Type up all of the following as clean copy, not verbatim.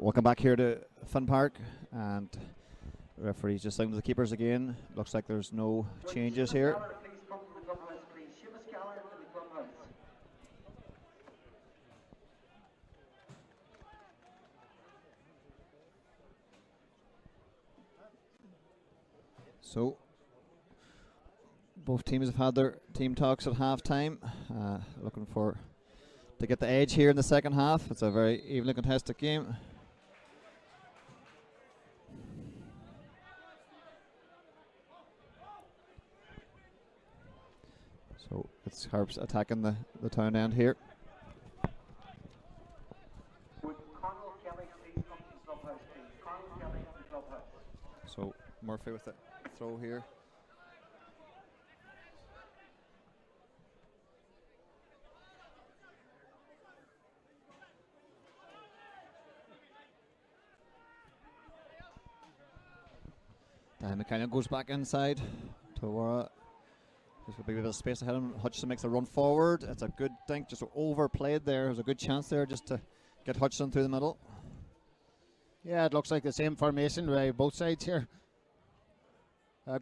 Welcome back here to Finn Park, and the referee's just signing to the keepers again. Looks like there's no changes here. So both teams have had their team talks at half-time, looking to get the edge here in the second half. It's a very evenly contested game. So it's Harps attacking the town end here. So Murphy with the throw here. McKenna goes back inside to Wara. There's a bit of space ahead of him. Hutchison makes a run forward. It's a good dink, just overplayed there. There's a good chance there just to get Hutchison through the middle. Yeah, it looks like the same formation by both sides here.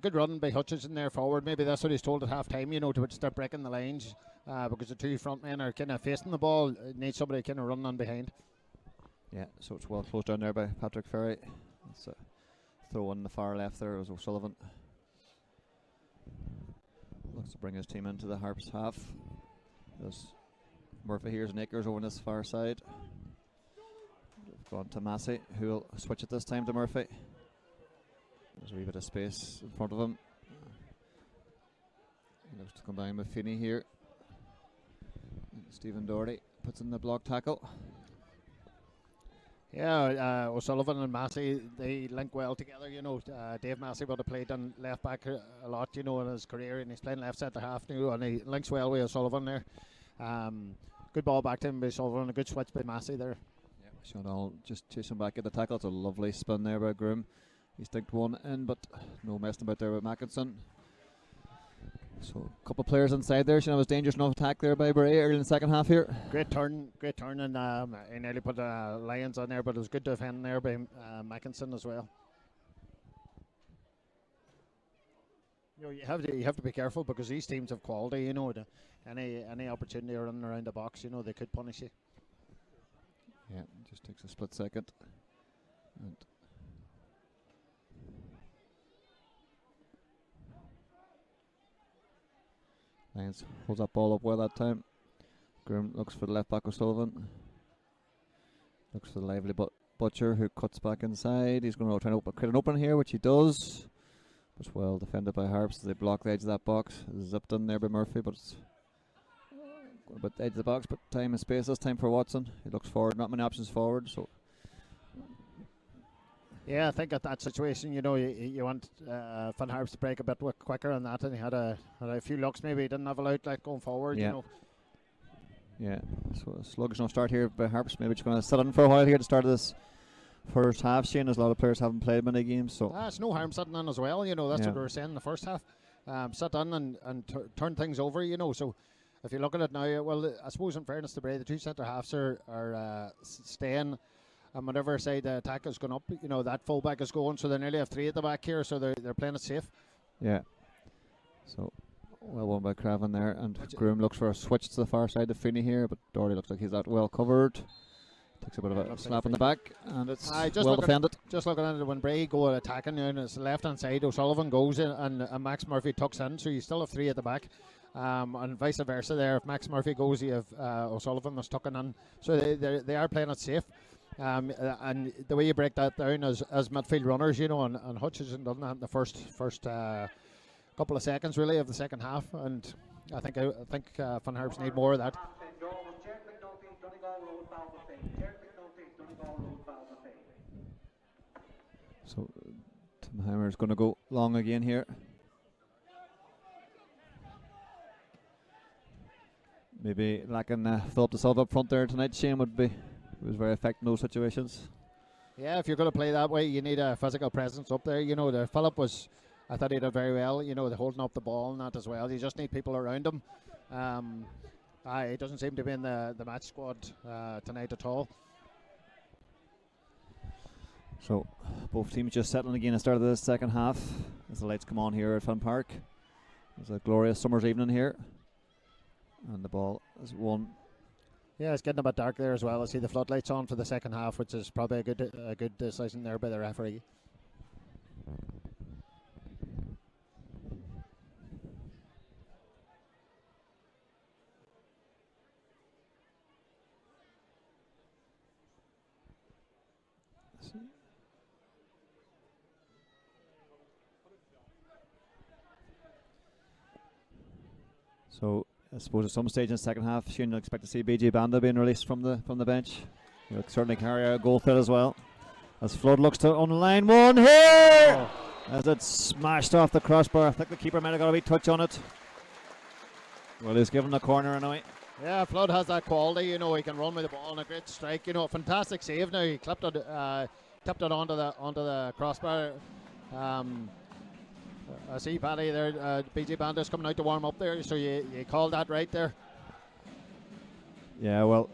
Good run by Hutchison there forward. Maybe that's what he's told at half time, to start breaking the lines because the two front men are kind of facing the ball. It needs somebody kind of running on behind. Yeah, so it's well closed down there by Patrick Ferry. It's a throw on the far left there. It was O'Sullivan. Looks to bring his team into the Harps half. There's Murphy here's and Akers over on this far side. We've gone to Massey, who will switch it this time to Murphy. There's a wee bit of space in front of him. He looks to combine with Finney here. Stephen Doherty puts in the block tackle. Yeah, O'Sullivan and Massey, they link well together, Dave Massey would have played on left back a lot, in his career, and he's playing left centre half now, and he links well with O'Sullivan there. Good ball back to him by O'Sullivan, a good switch by Massey there. Yeah, Sean Hall just chasing back at the tackle. It's a lovely spin there by Groom. He sticked one in, but no messing about there with Mackinson. So a couple of players inside there. It was dangerous enough attack there by Bray early in the second half here. Great turn, and he nearly put Lyons on there, but it was good defending there by Mackinson as well. You have to be careful because these teams have quality. Any opportunity running around the box, they could punish you. Yeah, just takes a split second. And Lyons holds that ball up well that time. Groom looks for the left back O'Sullivan. Looks for the lively Butcher, who cuts back inside. He's going to try to create an opening here, which he does. But well defended by Harps as they block the edge of that box. Zipped in there by Murphy, but it's going about the edge of the box. But time and space this time for Watson. He looks forward, not many options forward. So yeah, I think at that situation, you want Finn Harps to break a bit quicker on that, and he had a few looks. Maybe he didn't have a outlet going forward. Yeah. Yeah. So a sluggish enough start here by Harps. Maybe just going to sit in for a while here at the start of this first half. Shane, as a lot of players haven't played many games, so it's no harm sitting in as well. That's what we were saying in the first half. Sit in and turn things over. So if you look at it now, well, I suppose in fairness to Bray, the two centre halves are staying. And whatever side the attack is going up, that fullback is going, so they nearly have three at the back here, so they're playing it safe. Yeah. So well won by Craven there, and Groom looks for a switch to the far side of Finney here, but Doherty looks like he's out well covered. Takes a bit of a slap in the back, and it's well defended. Just looking at it, when Bray go attacking, it's the left hand side, O'Sullivan goes in, and Max Murphy tucks in, so you still have three at the back. And vice versa there, if Max Murphy goes, you have O'Sullivan that's tucking in, so they are playing it safe. And the way you break that down as midfield runners, and Hutchison done that in the first couple of seconds really of the second half, and I think Finn Harps need more of that. So Tim Heimer is going to go long again here. Maybe lacking Philip de Silva up front there tonight. Shane was very effective in those situations. Yeah, if you're going to play that way, you need a physical presence up there. The Philip I thought he did very well. The holding up the ball and that as well. You just need people around him. He doesn't seem to be in the match squad tonight at all. So both teams just settling again at the start of the second half as the lights come on here at Fun Park. It's a glorious summer's evening here, and the ball is won. Yeah, it's getting a bit dark there as well. I see the floodlights on for the second half, which is probably a good decision there by the referee. So I suppose at some stage in the second half, Shane, you'll expect to see BJ Banda being released from the bench. He'll certainly carry a goal threat as well. As Flood looks to unline one here, as it's smashed off the crossbar. I think the keeper might have got a wee touch on it. Well, he's given the corner anyway. Yeah, Flood has that quality. You know, he can run with the ball and a great strike. You know, fantastic save. Now he tipped it onto the crossbar. I see Paddy there, BJ Banda's coming out to warm up there, so you called that right there. Yeah, well,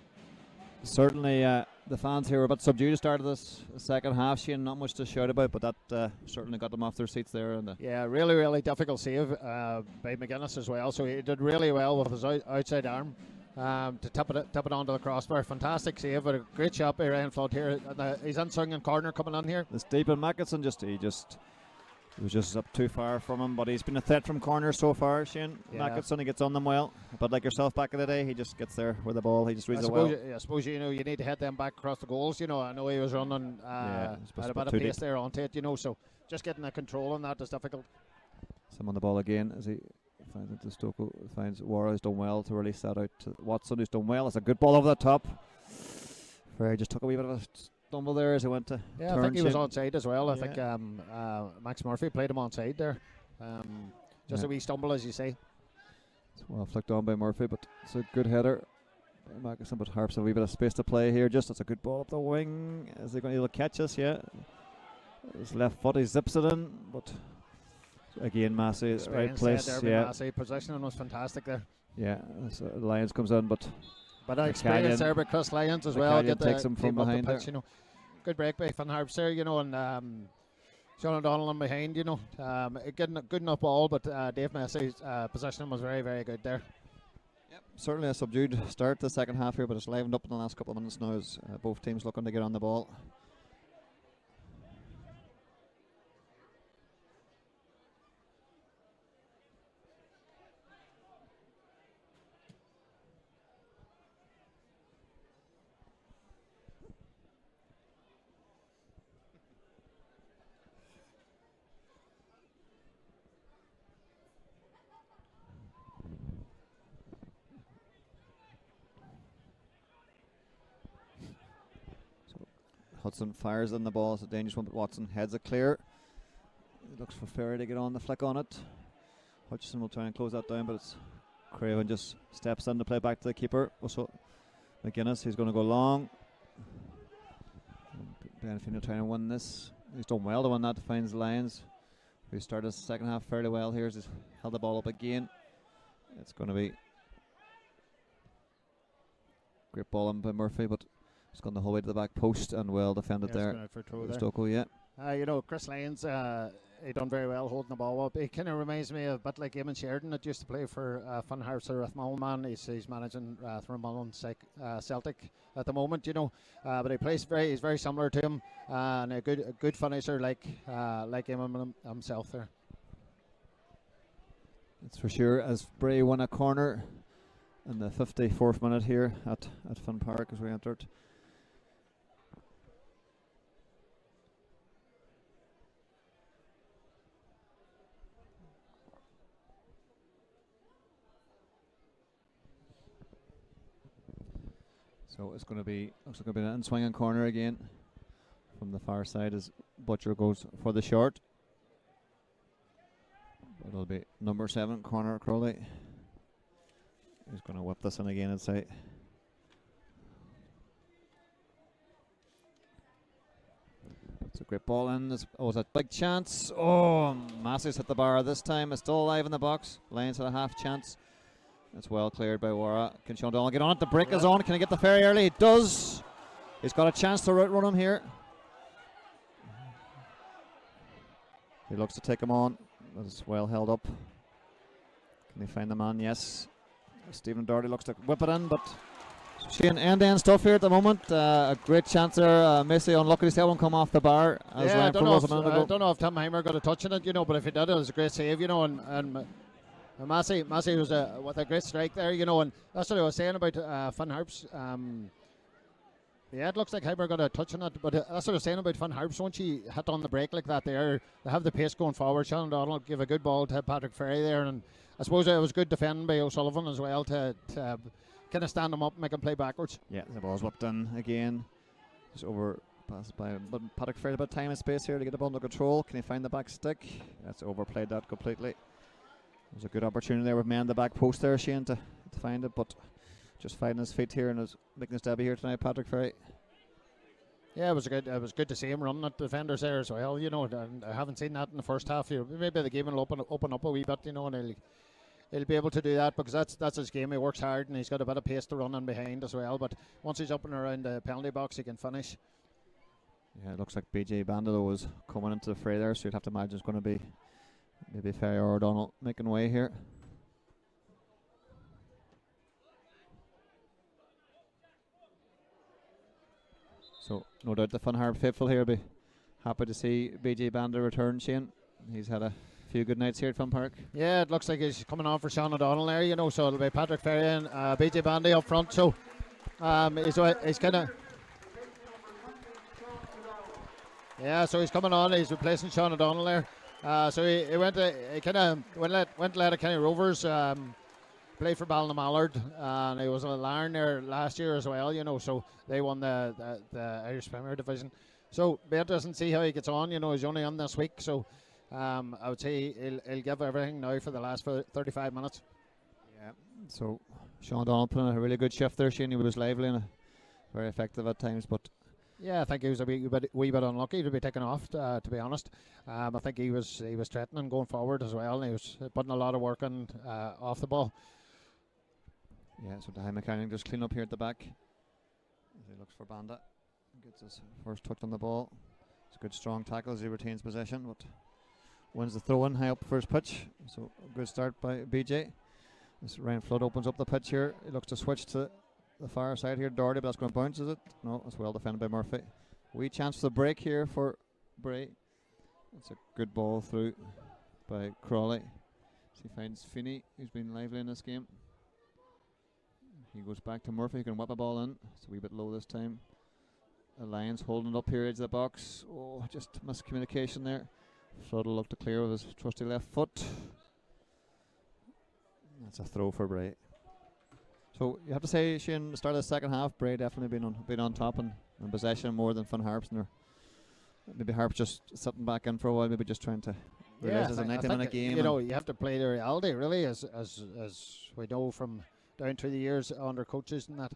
certainly the fans here were a bit subdued to start of this second half. Shane, not much to shout about, but that certainly got them off their seats there. Yeah, really, really difficult save by McGuinness as well, so he did really well with his outside arm to tip it onto the crossbar. Fantastic save, but a great shot by Ryan Flood here. He's in swinging corner coming on here. This deep, and Mackinson he was just up too far from him, but he's been a threat from corners so far, Shane. Yeah. Mackinson, he gets on them well, but like yourself back in the day, he just gets there with the ball. He just reads it well. I suppose you need to hit them back across the goals. You know, I know he was running at a bit of pace there onto it. You know, so just getting the control on that is difficult. Some on the ball again as he finds it to Stoko, finds Wara, who's done well to release that out to Watson, who's done well. It's a good ball over the top. Bray just took a wee bit of a stumble there as he went to turn. I think he was onside as well. I think Max Murphy played him onside there. Just a wee stumble, as you say. It's well flicked on by Murphy, but it's a good header by Mackinson, but Harps have a wee bit of space to play here. It's a good ball up the wing. Is he going to be able to catch us? Yeah. His left foot, he zips it in, but again, Massey, right place. Yeah. Massey, positioning was fantastic there. Yeah, Lyons comes in, but experience there by Chris Lyons as well. Takes him from behind the pitch, you know. Good break by Finn Harps there, you know, and Sean O'Donnell in behind, you know. Good enough ball, but Dave Massey's positioning was very, very good there. Yep, certainly a subdued start to the second half here, but it's livened up in the last couple of minutes now as both teams looking to get on the ball. Hudson fires in the ball. It's a dangerous one, but Watson heads it clear. He looks for Ferry to get on the flick on it. Hutchison will try and close that down, but it's Craven just steps in to play back to the keeper. Also, McGuinness, he's going to go long. Benfield trying to win this. He's done well to win that. Finds Lyons, who started the second half fairly well here. He's held the ball up again. It's going to be great ball in by Murphy, but it's gone the whole way to the back post and well defended there. Stoko, yeah. You know, Chris Lyons, he done very well holding the ball up. He kind of reminds me of a bit like Eamon Sheridan that used to play for Finn Harps or Rathmullen. He's managing Rathmullen Celtic at the moment, you know. But he plays he's very similar to him and a good finisher like Eamon himself there. That's for sure. As Bray won a corner in the 54th minute here at Finn Park as we entered. So it's going to be, looks like an in-swinging corner again from the far side as Butcher goes for the short. It'll be number 7, Conor Crowley. He's going to whip this in again inside. It's a great ball in. It's a big chance. Oh, Massey's hit the bar this time. It's still alive in the box. Lyons had a half chance. It's well cleared by Wara. Can Sean Donald get on it? The break is on. Can he get the Ferry early? He does. He's got a chance to run him here. He looks to take him on. But it's well held up. Can he find the man? Yes. Stephen Doherty looks to whip it in, but Shane, end-to-end stuff here at the moment. A great chance there. Massey unlucky to see that one come off the bar. As I don't know if Tom Heimer got a touch on it, you know, but if he did, it was a great save, you know, and Massey was with a great strike there, you know, and that's what I was saying about Finn Harps. Yeah, it looks like Heimer got a touch on it, but that's what I was saying about Finn Harps. Once he hit on the break like that there, they have the pace going forward. Shannon Donald gave a good ball to Patrick Ferry there, and I suppose it was good defending by O'Sullivan as well to kind of stand him up and make him play backwards. Yeah, the ball's whipped in again. Just over, passes by, but Patrick Ferry a bit of time and space here to get the ball under control. Can he find the back stick? That's overplayed that completely. There's a good opportunity there with man the back post there, Shane, to find it, but just finding his feet here and is making his debut here tonight, Patrick Ferry. Yeah, it was good to see him running at defenders there as well, you know, and I haven't seen that in the first half. Maybe the game will open up a wee bit, you know, and he'll be able to do that because that's his game. He works hard and he's got a bit of pace to run in behind as well, but once he's up and around the penalty box, he can finish. Yeah, it looks like BJ Bandolo was coming into the fray there, so you'd have to imagine it's going to be maybe Ferry or O'Donnell making way here. So no doubt the Finn Harp faithful here will be happy to see BJ Banda return, Shane. He's had a few good nights here at Finn Park. Yeah, it looks like he's coming on for Sean O'Donnell there, you know, so it'll be Patrick Ferry and BJ Bandy up front. So he's kind of... Yeah, so he's coming on, he's replacing Sean O'Donnell there. So he went to Letterkenny Rovers, played for Ballina-Mallard, and he was a Larn there last year as well, you know, so they won the Irish Premier Division. So be interesting to see how he gets on, you know, he's only on this week, so I would say he'll give everything now for the last 35 minutes. Yeah, so Sean O'Donnell put in a really good shift there, Shane. He was lively and very effective at times, but yeah, I think he was a wee bit unlucky to be taken off, to be honest. I think he was threatening going forward as well, and he was putting a lot of work in off the ball. Yeah, so Dahi McCann just clean up here at the back. As he looks for Banda. Gets his first touch on the ball. It's a good strong tackle as he retains possession, but wins the throw-in high up first pitch. So a good start by BJ. As Ryan Flood opens up the pitch here. He looks to switch to the far side here. Doherty, but that's going to bounce, is it? No, it's well defended by Murphy. Wee chance for the break here for Bray. It's a good ball through by Crawley. As he finds Finney, who's been lively in this game. He goes back to Murphy, who can whip a ball in. It's a wee bit low this time. Alliance holding it up here, edge of the box. Oh, just miscommunication there. Flood will look to clear with his trusty left foot. That's a throw for Bray. So you have to say, Shane, the start of the second half, Bray definitely been on top and in possession more than Finn Harps. And maybe Harps just sitting back in for a while, maybe just trying to realize it's a 90-minute game. You know, you have to play the reality, really, as we know from down through the years under coaches and that.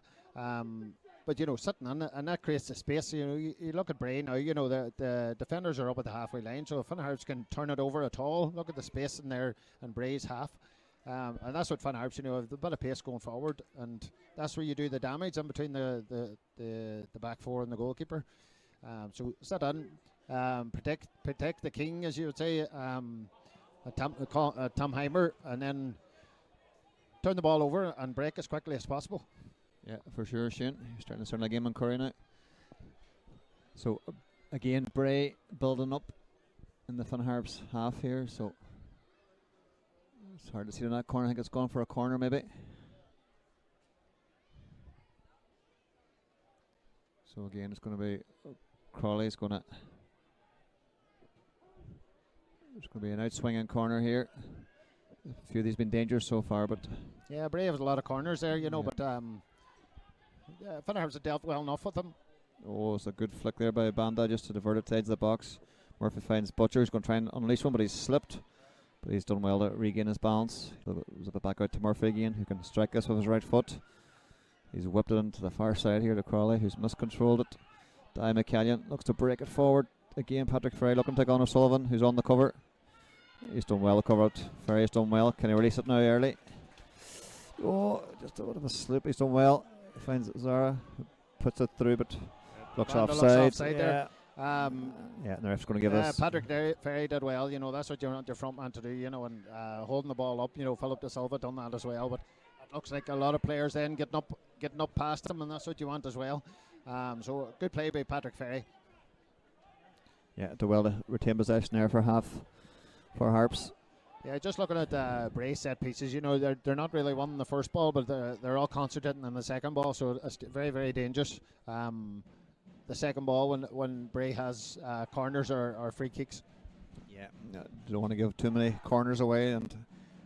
But, you know, sitting in it, and that creates the space. You know, you look at Bray now, you know, the defenders are up at the halfway line, so if Finn Harps can turn it over at all, look at the space in there in Bray's half. And that's what Finn Harps, you know, a bit of pace going forward, and that's where you do the damage in between the back four and the goalkeeper. So sit in, protect the king, as you would say, Tom Heimer, and then turn the ball over and break as quickly as possible. Yeah, for sure, Shane. You're starting to start a game on Curry now. So again, Bray building up in the Finn Harps half here, so it's hard to see in that corner. I think it's gone for a corner maybe. So again, it's going to be Crawley's going to. There's going to be an out-swinging corner here. A few of these been dangerous so far, but yeah, Bray has a lot of corners there, you know, but Finn Harps have dealt well enough with them. Oh, it's a good flick there by Banda just to divert it to the edge of the box. Murphy finds Butcher. He's going to try and unleash one, but he's slipped. But he's done well to regain his balance. It was a bit back out to Murphy again, who can strike this with his right foot. He's whipped it into the far side here to Crawley, who's miscontrolled it. Di McCallion looks to break it forward. Again, Patrick Ferry looking to take on O'Sullivan, who's on the cover. He's done well to cover it. Ferry's done well. Can he release it now early? Oh, just a bit of a slip. He's done well. He finds Zara, puts it through, but looks offside. There. Yeah, and the ref's going to give us. Patrick Ferry did well. You know, that's what you want your front man to do. You know, and holding the ball up. You know, Philip De Silva done that as well. But it looks like a lot of players then getting up past him, and that's what you want as well. So good play by Patrick Ferry. Yeah, do well to retain possession there for half for Harps. Yeah, just looking at Bray set pieces, you know, they're not really winning the first ball, but they're all concentrating on the second ball, so it's very, very dangerous. The second ball when Bray has corners or free kicks. Yeah, don't want to give too many corners away, and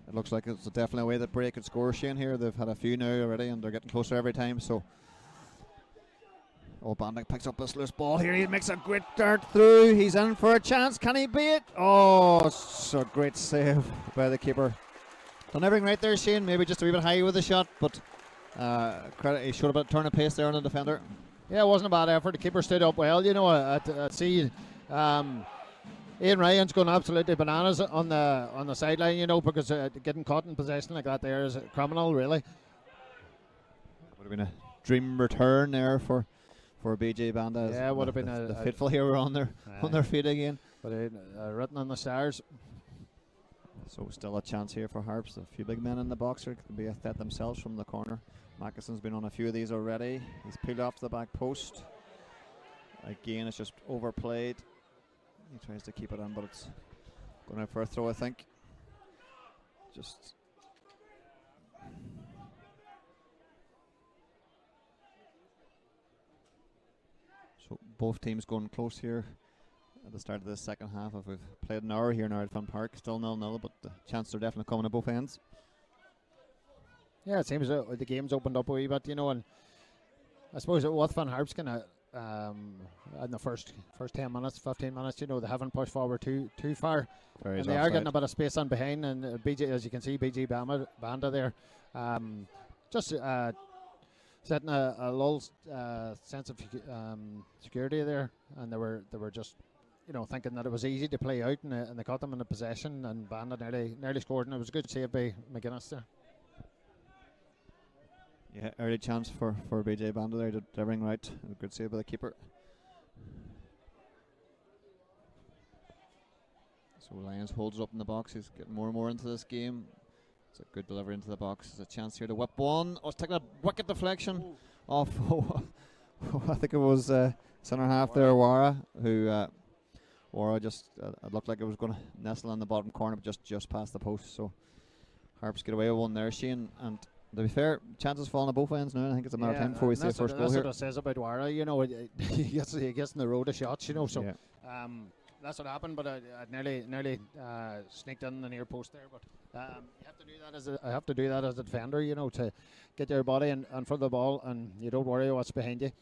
it looks like it's definitely a way that Bray could score, Shane, here. They've had a few now already, and they're getting closer every time, so... Oh, Bandick picks up this loose ball here. He makes a great dart through. He's in for a chance. Can he beat it? Oh, so great save by the keeper. Done everything right there, Shane. Maybe just a wee bit high with the shot, but credit, he showed a bit of turn of pace there on the defender. Yeah, it wasn't a bad effort. The keeper stood up well. You know, I see Ian Ryan's going absolutely bananas on the sideline, you know, because getting caught in possession like that there is a criminal, really. Would have been a dream return there for BJ Banda. Yeah, it would have been the faithful hero on their feet again. But written on the stars. So still a chance here for Harps. A few big men in the box here. Could be a threat themselves from the corner. Mackeson's been on a few of these already. He's peeled off the back post. Again, it's just overplayed. He tries to keep it in, but it's going out for a throw, I think. Just... So both teams going close here at the start of the second half. If we've played an hour here now at Fun Park, still 0-0, but the chances are definitely coming at both ends. Yeah, it seems the game's opened up a wee bit, you know, and I suppose what Van Harps kind of in the first 10 minutes, 15 minutes, you know, they haven't pushed forward too far, and they are getting a bit of space on behind, and BJ, as you can see, BJ Banda there, just setting a lull sense of security there, and they were just, you know, thinking that it was easy to play out, and they caught them in the possession, and Banda nearly scored, and it was a good save by McGuinness there. Yeah, early chance for BJ Banda there, did everything right. A good save by the keeper. So Lyons holds it up in the box. He's getting more and more into this game. It's a good delivery into the box. There's a chance here to whip one. Oh, it's taking a wicked deflection off. I think it was centre half there, Wara, who Wara just it looked like it was going to nestle in the bottom corner, but just past the post. So Harps get away with one there, Shane. And to be fair, chances falling on both ends now. I think it's a matter of time before we see the first goal here. That's what it says about Wara. You know, he gets in the road of shots. You know, so yeah. That's what happened. But I nearly sneaked in the near post there. But you have to do that I have to do that as a defender. You know, to get your body in front of the ball, and you don't worry what's behind you.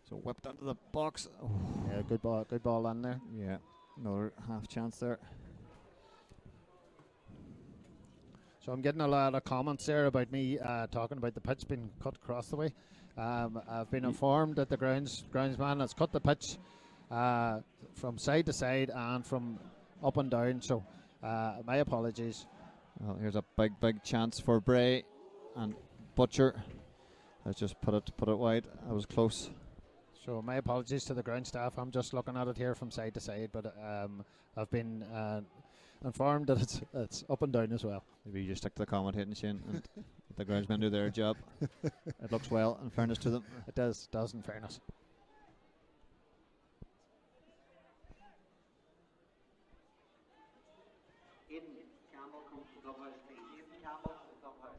So whipped into the box. Oh. Yeah, good ball in there. Yeah, another half chance there. So I'm getting a lot of comments there about me talking about the pitch being cut across the way. I've been informed that the groundsman has cut the pitch from side to side and from up and down. So my apologies. Well, here's a big chance for Bray, and Butcher has just put it wide. I was close. So my apologies to the ground staff. I'm just looking at it here from side to side, but I've been informed that it's up and down as well. Maybe you just stick to the commentating, Shane, and let the groundsmen do their job. It looks well, in fairness to them. It does in fairness. Campbell comes to clubhouse, please. Campbell to clubhouse.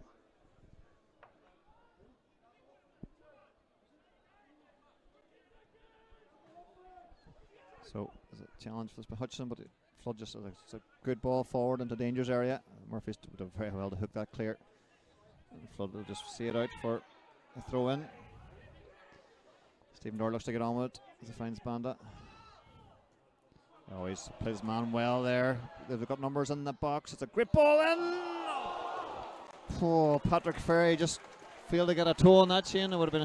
So there's a challenge for this by Hutchinson, but Flood just it's a good ball forward into Danger's area. Murphy's done very well to hook that clear. And Flood will just see it out for a throw in. Stephen Dorr looks to get on with it as he finds Banda. Oh, he's played his man well there. They've got numbers in the box. It's a great ball in. Oh, Patrick Ferry just failed to get a toe on that, Shane. It would have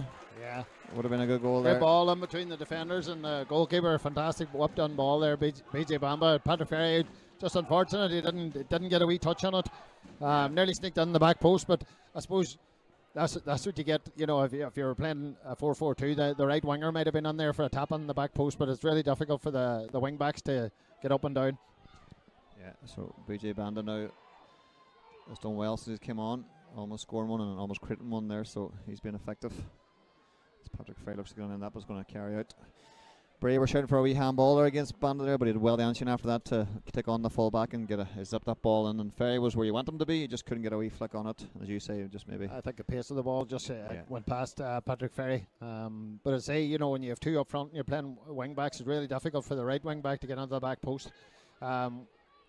been a good goal there. Great ball in between the defenders and the goalkeeper. Fantastic whip done ball there. BJ Bamba. Patrick Ferry, just unfortunate he didn't get a wee touch on it. Nearly sneaked in the back post, but I suppose that's what you get. If you were playing a 4-4-2, the right winger might have been on there for a tap on the back post, but it's really difficult for the wing backs to get up and down. Yeah, so BJ Banda now has done well since he came on, almost scoring one and almost creating one there, so he's been effective. As Patrick Frey looks like that was going to carry out. Bray were shouting for a wee handball there against Banda there, but he did well down after that to take on the full back and zip that ball in. And Ferry was where you want him to be, he just couldn't get a wee flick on it. As you say, just maybe. I think the pace of the ball just went past Patrick Ferry. But I say, when you have two up front and you're playing wing backs, it's really difficult for the right wing back to get onto the back post.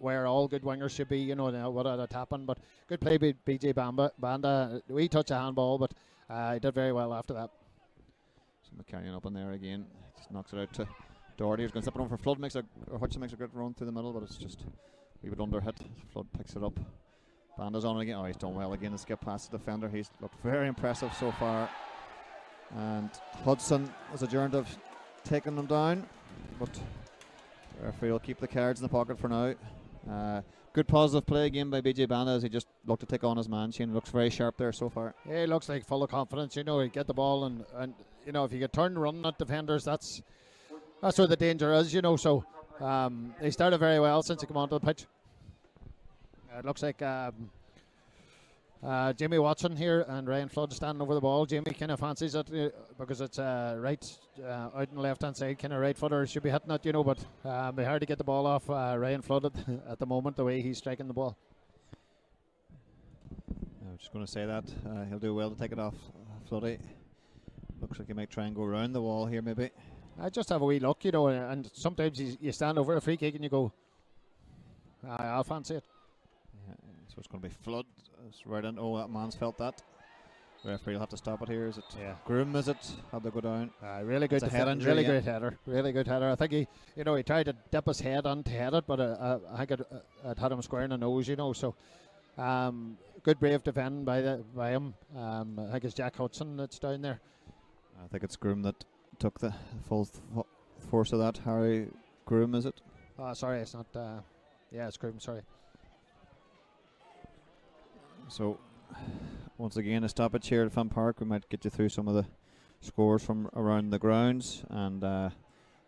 Where all good wingers should be, without a tap on. But good play by BJ Banda. We touch a handball, but he did very well after that. So McCann up in there again, just knocks it out to Doherty, who's going to zip it on for Flood. Hutchinson makes a good run through the middle, but it's just a wee bit under hit. Flood picks it up. Banda's on it again. Oh, he's done well again to skip past the defender. He's looked very impressive so far. And Hudson is adjourned of taking them down, but the referee will keep the cards in the pocket for now. Good positive play again by BJ Banda as he just looked to take on his man. Shane looks very sharp there so far. Yeah, he looks like full of confidence. He get the ball and if you get turned running at defenders, that's where the danger is. So he started very well since he came onto the pitch. It looks like Jamie Watson here and Ryan Flood standing over the ball. Jamie kind of fancies it because it's right out on the left hand side, kind of right footer should be hitting it, but be hard to get the ball off Ryan Flood at the moment, the way he's striking the ball. I'm just going to say that he'll do well to take it off Floody. Looks like he might try and go around the wall here maybe. I just have a wee look, and sometimes you stand over a free kick and you go, I'll fancy it. Yeah, so it's going to be Flood. It's right in. Oh, that man's felt that. The referee will have to stop it here. Is it Groom? Is it? How'd they go down? Really good defender. Really great header. Really good header. I think he tried to dip his head on to head it, but I think it had him square in the nose. So good brave defending by him. I think it's Jack Hudson that's down there. I think it's Groom that took the full force of that. Harry Groom, is it? Sorry, it's not. It's Groom. Sorry. So, once again, a stoppage here at Finn Park. We might get you through some of the scores from around the grounds. And I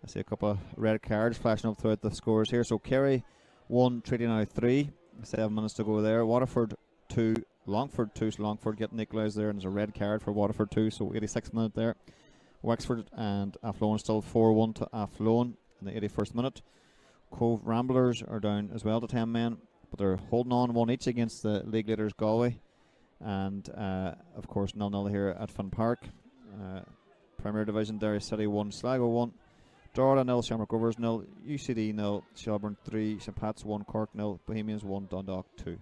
see a couple of red cards flashing up throughout the scores here. So, Kerry 1, Treaty now 3. 7 minutes to go there. Waterford 2, Longford 2. So Longford getting equalised there. And there's a red card for Waterford 2. So, 86th minute there. Wexford and Athlone still 4-1 to Athlone in the 81st minute. Cove Ramblers are down as well to 10 men. But they're holding on 1 each against the league leaders Galway, and of course 0-0 here at Finn Park. Premier Division, Derry City 1, Sligo 1, Drogheda 0, Shamrock Rovers 0, UCD 0, Shelburne 3, St Pat's 1, Cork 0, Bohemians 1, Dundalk 2.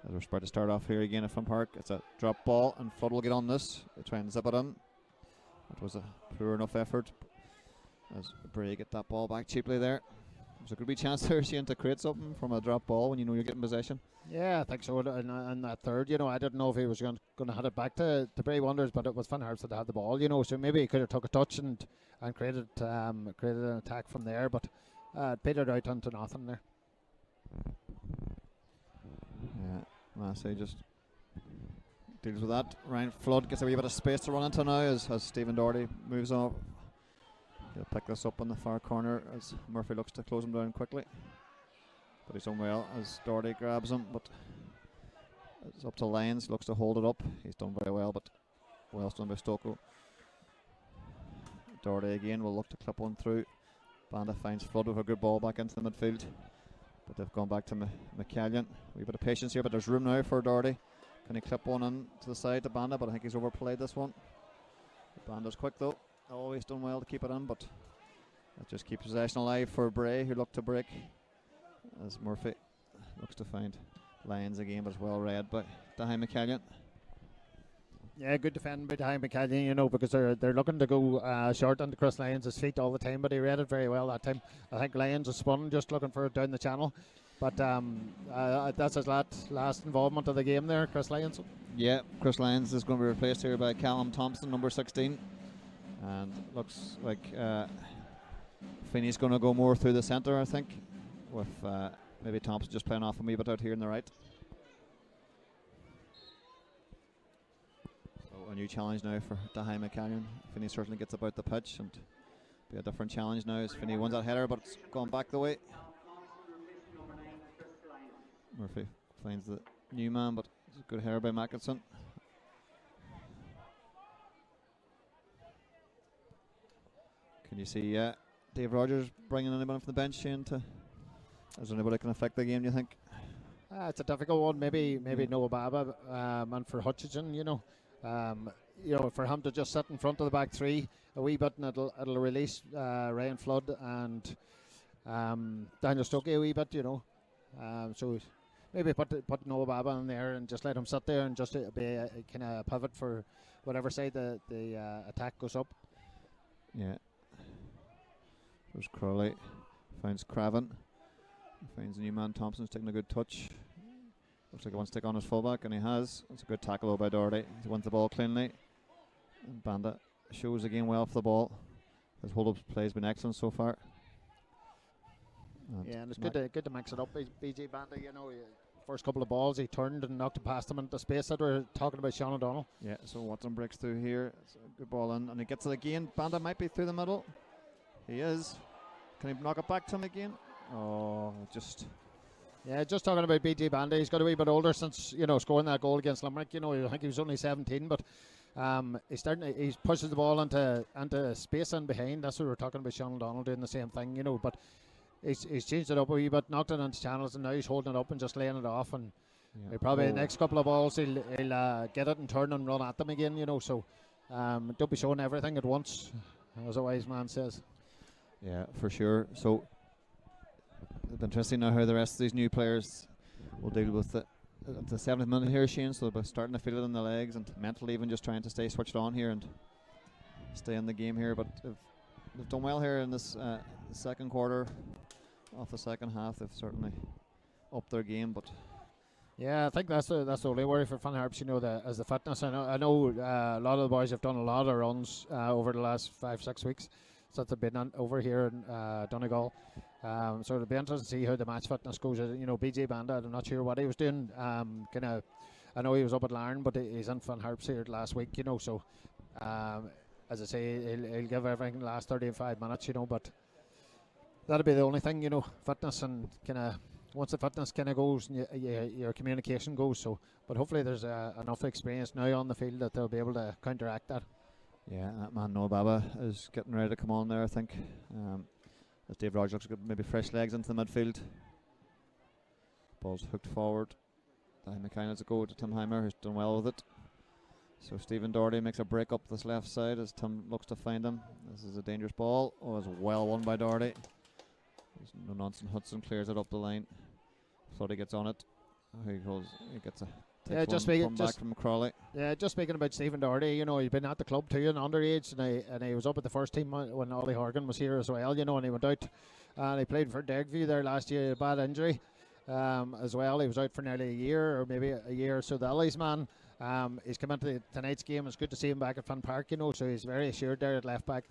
As we're about to start off here again at Finn Park, it's a drop ball, and Flood will get on this. They try and zip it in. It was a poor enough effort as Bray get that ball back cheaply there. So could be a chance there, Shane, to create something from a drop ball when you know you're getting possession. Yeah, I think so. And that third, I didn't know if he was going to hit it back to Bray Wonders, but it was Finn Harps that had the ball, so maybe he could have took a touch and created an attack from there, but it petered out into nothing there. Yeah, Massey just deals with that. Ryan Flood gets a wee bit of space to run into now as Stephen Doherty moves off. He'll pick this up in the far corner as Murphy looks to close him down quickly. But he's done well as Doherty grabs him, but it's up to Lyons, looks to hold it up. He's done very well, but well done by Stocco. Doherty again will look to clip one through. Banda finds Flood with a good ball back into the midfield. But they've gone back to McCallion. A wee bit of patience here, but there's room now for Doherty. Can he clip one in to the side to Banda, but I think he's overplayed this one. Banda's quick though. Always done well to keep it in, but that just keeps possession alive for Bray, who looked to break as Murphy looks to find Lyons again, but it's well read by Dahi McCallion. Yeah, good defending by Dahi McCallion, because they're looking to go short onto Chris Lyons' feet all the time, but he read it very well that time. I think Lyons was spun just looking for it down the channel, but that's his last involvement of the game there, Chris Lyons. Yeah, Chris Lyons is going to be replaced here by Callum Thompson, number 16. And looks like Finney's going to go more through the centre, I think, with maybe Thompson just playing off a wee bit out here in the right. So a new challenge now for Dahi McCallion. Finney certainly gets about the pitch, and be a different challenge now as Finney wins that header, but it's gone back the way. Murphy finds the new man, but it's a good header by Mackinson. Can you see Dave Rogers bringing anyone from the bench in to? Is there anybody that can affect the game, do you think? It's a difficult one. Maybe Noah Baba, and for Hutchinson, for him to just sit in front of the back three a wee bit, and it'll release Ryan Flood and Daniel Stokey a wee bit, so maybe put Noah Baba in there and just let him sit there and just be a kind of pivot for whatever side the attack goes up. Yeah. There's Crawley, finds Craven, finds the new man. Thompson's taking a good touch. Looks like he wants to take on his fullback, and he has. It's a good tackle by Doherty. He wins the ball cleanly. And Banda shows again well for the ball. His hold-up play has been excellent so far. And it's good to mix it up. BJ Banda, first couple of balls he turned and knocked it past him into space that we're talking about Sean O'Donnell. Yeah, so Watson breaks through here. It's a good ball in, and he gets it again. Banda might be through the middle. He is. Can he knock it back to him again? Oh, just talking about BJ Banda. He's got a wee bit older since scoring that goal against Limerick. I think he was only 17, but he pushes the ball into space and behind. That's what we're talking about. Sean O'Donnell doing the same thing, but he's changed it up a wee bit, knocked it into channels, and now he's holding it up and just laying it off. And probably the next couple of balls he'll get it and turn and run at them again. So don't be showing everything at once, as a wise man says. Yeah, for sure. So it'll be interesting now how the rest of these new players will deal with it. At the 7th minute here, Shane, so they'll be starting to feel it in the legs and mentally even just trying to stay switched on here and stay in the game here. But they've done well here in this second quarter of the second half. They've certainly upped their game, but yeah, I think that's the only worry for Fun Harps, as the fitness. I know a lot of the boys have done a lot of runs over the last 5-6 weeks since they've been over here in Donegal. So it'll be interesting to see how the match fitness goes. BJ Banda, I'm not sure what he was doing. I know he was up at Larne, but he's in Fun Harps here last week. So as I say, he'll give everything the last 35 minutes. But that'll be the only thing. Fitness and once the fitness goes, and your communication goes. So, but hopefully there's enough experience now on the field that they'll be able to counteract that. Yeah, that man Noah Baba is getting ready to come on there, I think. As Dave Rogers looks like maybe fresh legs into the midfield. Ball's hooked forward. Dahi McCann has a go to Tim Heimer, who's done well with it. So Stephen Doherty makes a break up this left side as Tim looks to find him. This is a dangerous ball. Oh, it's well won by Doherty. There's no nonsense. Hudson clears it up the line. Floody gets on it. He gets a back from Crawley. Yeah, just speaking about Stephen Doherty, he's been at the club too in underage, and he was up at the first team when Ollie Horgan was here as well, and he went out and he played for Dergview there last year, a bad injury as well. He was out for nearly a year or maybe a year or so. The Ellie's man, he's come into tonight's game. It's good to see him back at Finn Park, so he's very assured there at left back.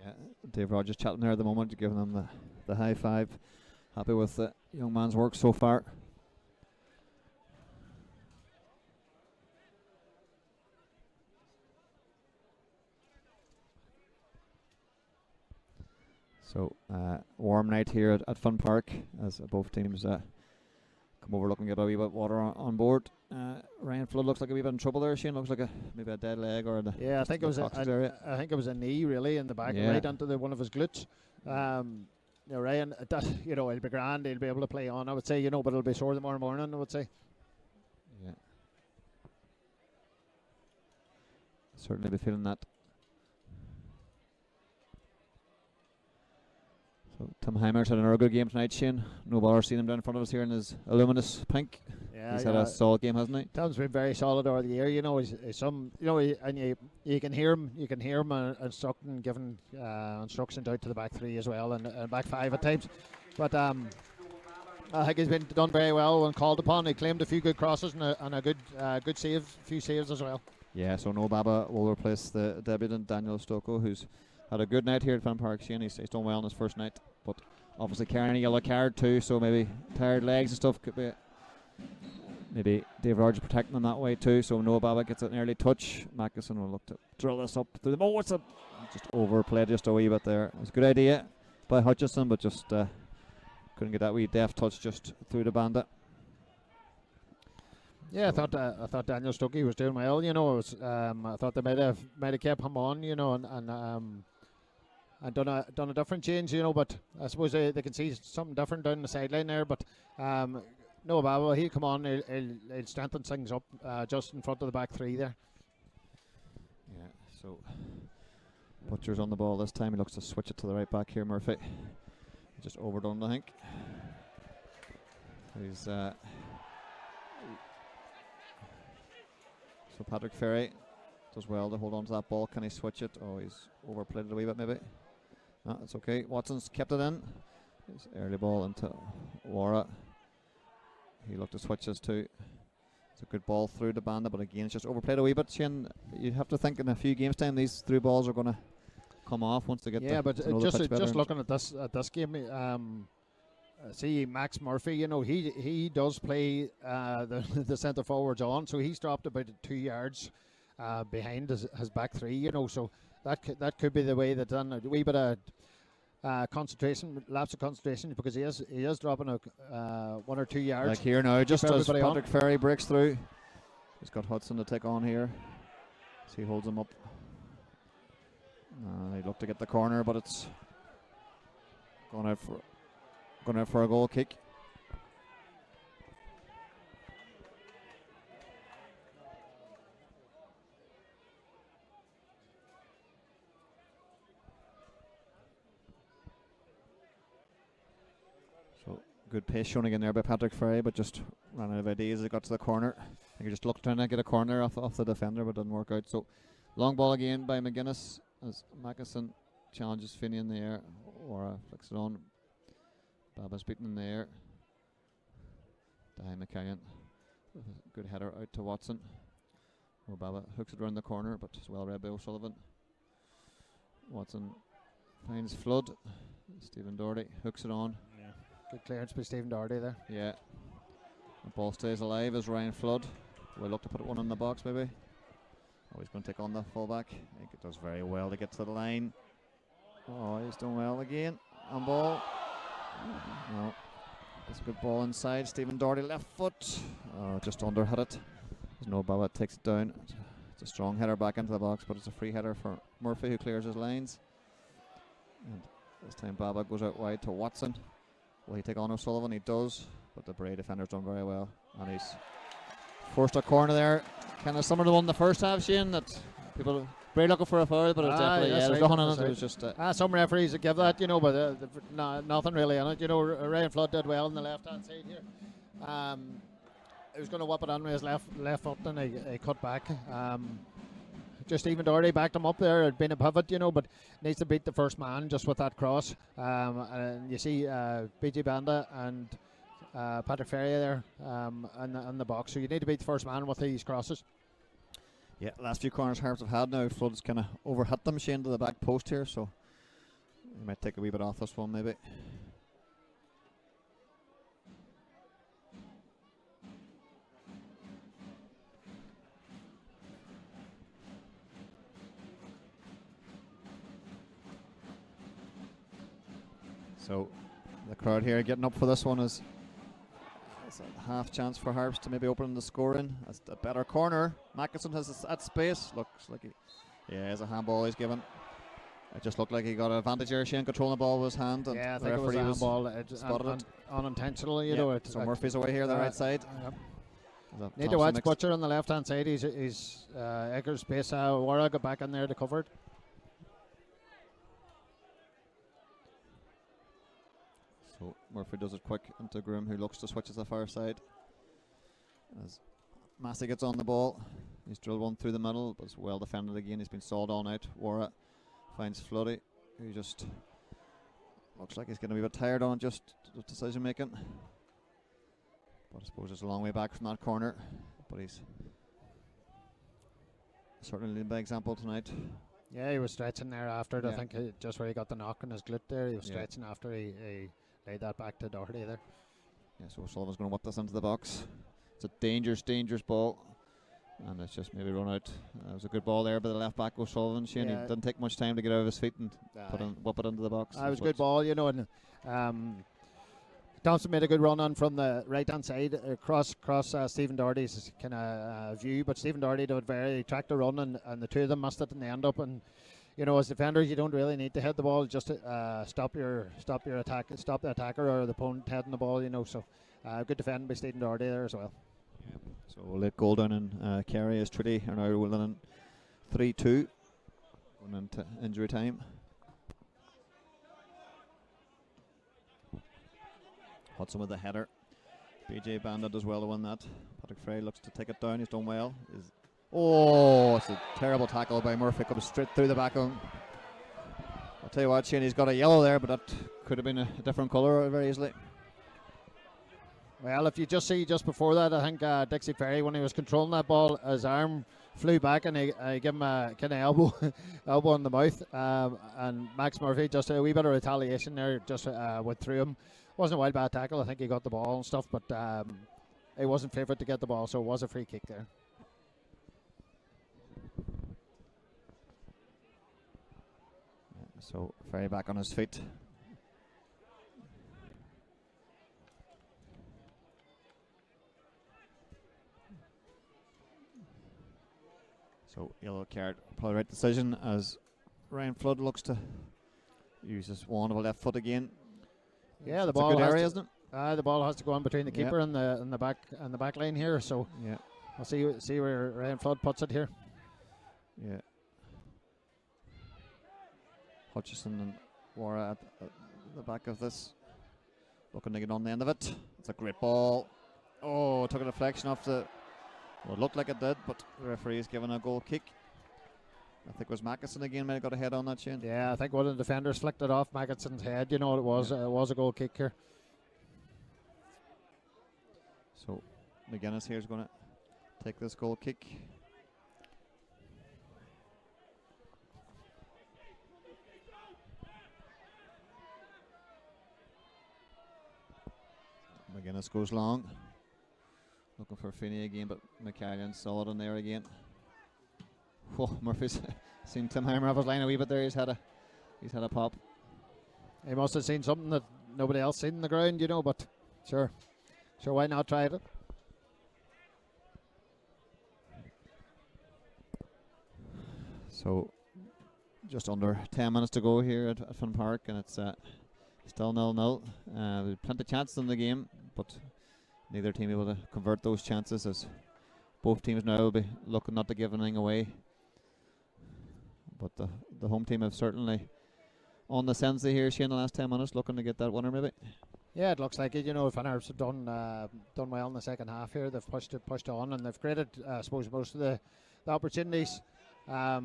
Yeah, Dave Rogers chatting there at the moment, giving him the high five. Happy with the young man's work so far. So, warm night here at Fun Park as both teams come over looking to get a wee bit of water on board. Ryan Flood looks like a wee bit in trouble there. Shane looks like maybe a dead leg or I think it was a knee really in the back, right onto one of his glutes. Ryan, he'll be grand. He'll be able to play on, I would say, but it'll be sore tomorrow morning, I would say. Yeah. Certainly be feeling that. So Tim Heimer's had another good game tonight, Shane. No bother seeing him down in front of us here in his luminous pink. Yeah, he's had a solid game, hasn't he? Tim's been very solid over the year. He's some, and you can hear him. You can hear him instructing, giving instructions out to the back three as well, and back five at times. But I think he's been done very well when called upon. He claimed a few good crosses and a good save, a few saves as well. Yeah, so Noah Baba will replace the debutant Daniel Stoko, who's had a good night here at Finn Park. Shane, he's done well in his first night, but obviously carrying a yellow card too, so maybe tired legs and stuff could be maybe Dave Rogers protecting them that way too. So Noah Baba gets an early touch. Mackison will look to drill this up through the. Oh, it's just overplayed just a wee bit there. It was a good idea by Hutchison, but just couldn't get that wee deft touch just through the bandit. Yeah, I thought Daniel Stokey was doing well. You know, I thought they might have kept him on. You know, and done a different change. You know, but I suppose they can see something different down the sideline there. But Noah Baba, he'll come on. He'll strengthen things up just in front of the back three there. Yeah. So Butcher's on the ball this time. He looks to switch it to the right back here. Murphy just overdone, I think. He's so Patrick Ferry does well to hold on to that ball. Can he switch it? Oh, he's overplayed it a wee bit maybe. No, it's okay. Watson's kept it in. His early ball into Wara. He looked to switch this too. It's a good ball through the bandit, but again it's just overplayed a wee bit. Shane, you have to think in a few games time these through balls are going to come off once they get but just looking at this game, see Max Murphy, you know, he does play the centre forwards on, so he's dropped about 2 yards behind his back three, you know, so that could be the way that done a wee bit of lapse of concentration, because he is dropping 1 or 2 yards. Like here now, just as Patrick on. Ferry breaks through, he's got Hudson to take on here. So he holds him up. They look to get the corner, but it's going out for a goal kick. So good pace shown again there by Patrick Ferry, but just ran out of ideas as he got to the corner. I think he just looked trying to get a corner off the defender, but didn't work out. So long ball again by McGuinness as Mackison challenges Finney in the air. Or flicks it on. Baba's beaten in the air. Behind McCallion. Good header out to Watson. Or Baba hooks it around the corner, but it's well read by O'Sullivan. Watson finds Flood. Stephen Doherty hooks it on. Yeah. Good clearance by Stephen Doherty there. Yeah. The ball stays alive as Ryan Flood will look to put one in the box maybe. Oh, he's going to take on the fullback. I think it does very well to get to the line. Oh, he's doing well again. On ball. No. That's a good ball inside. Stephen Doherty left foot. Oh, just underhit it. There's no Baba takes it down. It's a strong header back into the box, but it's a free header for Murphy, who clears his lines. And this time Baba goes out wide to Watson. Will he take on O'Sullivan? He does, but the Bray defender's done very well. And he's forced a corner there. Kind of similar to the one in the first half, Shane, that people Bray looking for a foul, but it was definitely there's nothing in it. It was just some referees would give that, you know, but nothing really in it. You know, Ryan Flood did well on the left hand side here. He was going to whip it on with his left foot, and he cut back. Just Stephen Doherty backed him up there. It'd been a pivot, you know, but needs to beat the first man just with that cross. And you see BJ Banda and Patrick Ferry there in the box. So you need to beat the first man with these crosses. Yeah, last few corners Harps have had now. Flood's kind of overhit them, Shane, to the back post here, so he might take a wee bit off this one maybe. So the crowd here getting up for this one is a half chance for Harps to maybe open the scoring. That's a better corner. Mackison has that space. Looks like there's a handball he's given. It just looked like he got an advantage here. Shane controlling the ball with his hand. And I think it was a handball. Unintentional, you know. So Murphy's away here, the right side. Need to watch Butcher on the left hand side. He's Eggers space. Wara got back in there to cover it. So Murphy does it quick into Groom, who looks to switch to the far side. As Massey gets on the ball, he's drilled one through the middle, but it's well defended again. He's been sawed on out. Wara finds Floody, who just looks like he's getting a wee bit tired on just decision making. But I suppose it's a long way back from that corner. But he's certainly leading by example tonight. Yeah, he was stretching there after it. I think just where he got the knock on his glute there, he was stretching after he laid that back to Doherty there. Yeah, so Sullivan's going to whip this into the box. It's a dangerous ball. And it's just maybe run out. It was a good ball there by the left back O'Sullivan. Shane, he didn't take much time to get out of his feet and whip it into the box. It was a good ball, you know, and Thompson made a good run on from the right hand side across Stephen Doherty's kind of view, but Stephen Doherty did a very tractor run, and the two of them missed it in the end up. And you know, as defenders, you don't really need to hit the ball, just stop your attack, stop the attacker or the opponent heading the ball, you know. So good defending by Stephen Doherty there as well. So late goal down in Kerry as Trinity are now winning 3-2 going into injury time. Hudson with the header. BJ Bandit does well to win that. Patrick Frey looks to take it down. He's done well. It's a terrible tackle by Murphy. Comes straight through the back of him. I'll tell you what, Shane, he's got a yellow there, but that could have been a different colour very easily. Well, if you just see just before that, I think Dixie Ferry, when he was controlling that ball, his arm flew back and he gave him a kind of elbow in the mouth. And Max Murphy, just a wee bit of retaliation there, just went through him. Wasn't a wild bad tackle. I think he got the ball and stuff, but he wasn't favoured to get the ball, so it was a free kick there. So Ferry back on his feet. So yellow card, probably right decision as Ryan Flood looks to use his wand of a left foot again. Yeah, the it's ball a good area, isn't it? The ball has to go in between the keeper and the back line here. So yeah, we'll see where Ryan Flood puts it here. Yeah. Hutchison and Wara at the back of this, looking to get on the end of it. It's a great ball. Oh, took a deflection off the. Well, it looked like it did, but the referee's given a goal kick. I think it was Mackison again, might have got a head on that, Shane. Yeah, I think one of the defenders flicked it off Mackison's head. You know what it was? Yeah. It was a goal kick here. So McGuinness here is going to take this goal kick. McGuinness goes long. Looking for Finney again, but McCallion saw it in there again. Whoa, Murphy's seen Tim Heimer off his line a wee bit there. He's had a pop. He must have seen something that nobody else seen in the ground, you know, but sure, why not try it? So just under 10 minutes to go here at Finn Park, and it's still 0-0. There's plenty of chances in the game, but neither team able to convert those chances, as both teams now will be looking not to give anything away. But the home team have certainly on the ascendancy here, Shane, the last 10 minutes, looking to get that winner maybe. Yeah, it looks like it. You know, Harps have done well in the second half here. They've pushed on, and they've created, I suppose, most of the opportunities. I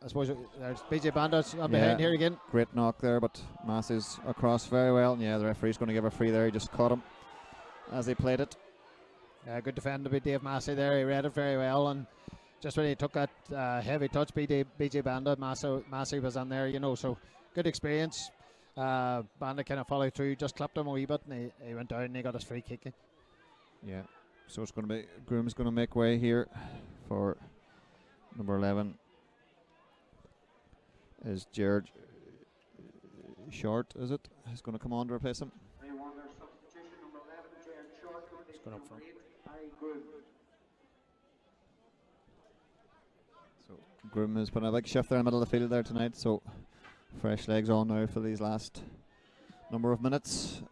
suppose there's BJ Bandits behind here again. Great knock there, but Massey's across very well. And yeah, the referee's going to give a free there. He just caught him as he played it. Good defender by Dave Massey there. He read it very well, and just when he took that heavy touch, BJ Bandit, Massey was on there, you know, so good experience. Bandit kind of followed through, just clipped him a wee bit, and he went down and he got his free kick. Yeah, so it's going to be, Groom's going to make way here for number 11. Is Jared Short, is it? He's going to come on to replace him. He's going up front. So Groom has put a big shift there in the middle of the field there tonight, so fresh legs on now for these last number of minutes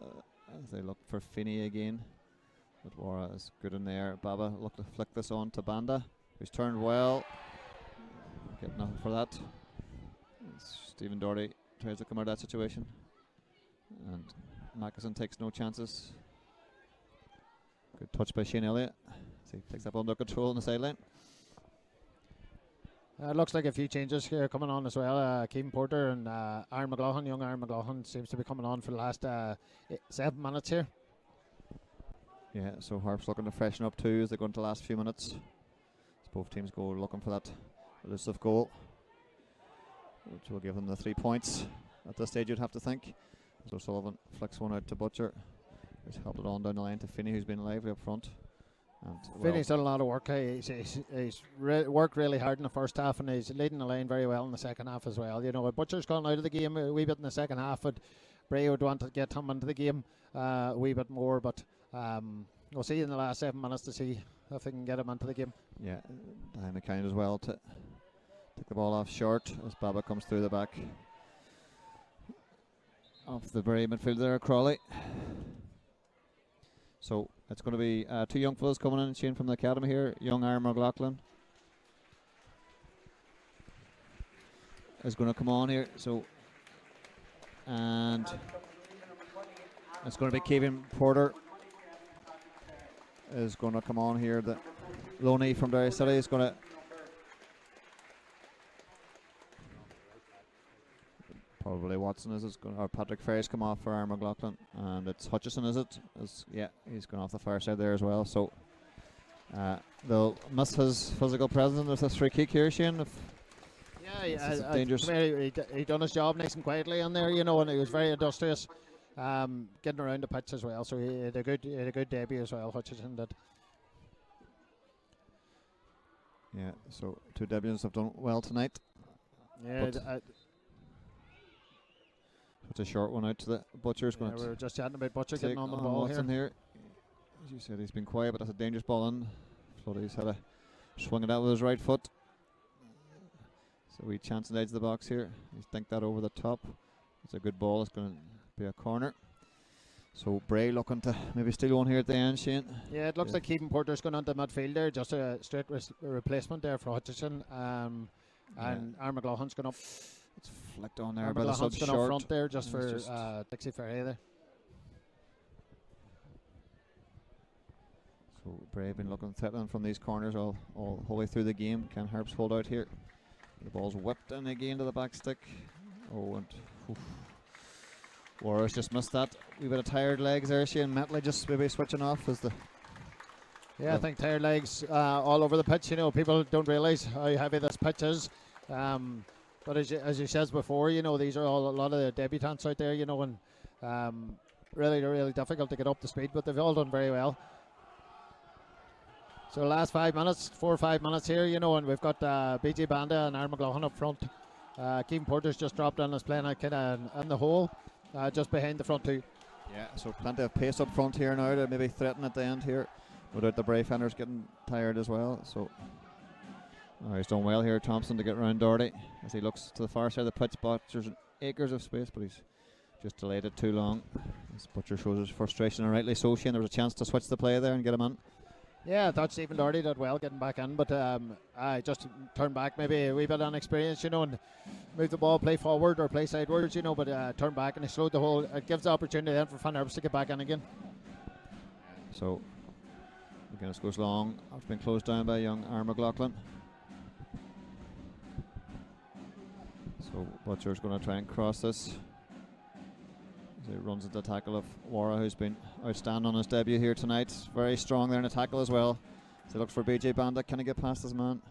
as they look for Finney again. But Wara is good in there. Baba look to flick this on to Banda, who's turned well. Get nothing for that. Stephen Doherty tries to come out of that situation, and Mackison takes no chances. Good touch by Shane Elliott. So he picks up under control on the sideline. It looks like a few changes here coming on as well. Kevin Porter and Aaron McLaughlin, young Aaron McLaughlin, seems to be coming on for the last 7 minutes here. Yeah, so Harps looking to freshen up too as they go into the last few minutes. As both teams go looking for that elusive goal, which will give them the 3 points at this stage, you'd have to think. So Sullivan flicks one out to Butcher, who's helped it on down the line to Finney, who's been lively up front. And Finney's done a lot of work. He's worked really hard in the first half, and he's leading the line very well in the second half as well. You know, Butcher's gone out of the game a wee bit in the second half, but Bray would want to get him into the game a wee bit more. But we'll see in the last 7 minutes to see if they can get him into the game. Yeah, time kind as well to take the ball off short as Baba comes through the back of the Bray midfield there, Crawley. So it's going to be two young fellas coming in, Shane, from the academy here. Young Aaron McLaughlin is going to come on here. So, and it's going to be Kevin Porter is going to come on here. The Loney from Derry City is going to probably Watson is it, or Patrick Ferry's come off for Aaron McLaughlin, and it's Hutchison, is it? Yeah, he's gone off the far side there as well. So they'll miss his physical presence with this free kick here, Shane. Yeah, dangerous. He done his job nice and quietly on there, you know, and he was very industrious, getting around the pitch as well. So he had a good debut as well, Hutchison did. Yeah, so two debuts have done well tonight. Yeah, it's a short one out to the Butcher's going to. We were just chatting about Butcher getting on the ball here. As you said, he's been quiet, but that's a dangerous ball in. So he's had a swing it out with his right foot. So we chance on the edge of the box here. He's dinked that over the top. It's a good ball. It's going to be a corner. So Bray looking to maybe steal one here at the end, Shane. Yeah, it looks like Kevin Porter's going onto midfield there. Just a straight replacement there for Hutchison. And Aaron McLaughlin's going up. It's flicked on there by the sub short. Up front there just for Dixie Ferry there. So Bray been looking threatening from these corners all whole way through the game. Can Harps hold out here? The ball's whipped in again to the back stick. Oh, and Warriors just missed that. We've got a tired legs there, Shane. Metley just maybe switching off as the. Yeah, I think tired legs all over the pitch. You know, people don't realise how heavy this pitch is. But as you said before, you know, these are all a lot of the debutants out there, you know, and really difficult to get up to speed, but they've all done very well. So the last 5 minutes, 4 or 5 minutes here, you know, and we've got BJ Banda and Aaron McLaughlin up front. Kevin Porter's just dropped in, is playing kind of in the hole, just behind the front two. Yeah, so plenty of pace up front here now to maybe threaten at the end here. No doubt the Bray fenders getting tired as well, so. He's done well here, Thompson, to get round Doherty as he looks to the far side of the pitch. Butcher's acres of space, but he's just delayed it too long. As Butcher shows his frustration, and rightly so, Shane. There was a chance to switch the play there and get him in. Yeah, I thought Stephen Doherty did well getting back in, but I just turned back, maybe a wee bit unexperienced, you know, and move the ball, play forward or play sidewards, you know, but turn back and he slowed the whole. It gives the opportunity then for Van Harps to get back in again. So, again, it goes long. It's been closed down by young Aaron McLaughlin. So Butcher's going to try and cross this. As he runs at the tackle of Wara, who's been outstanding on his debut here tonight. Very strong there in the tackle as well. So he looks for BJ Banda. Can he get past his man?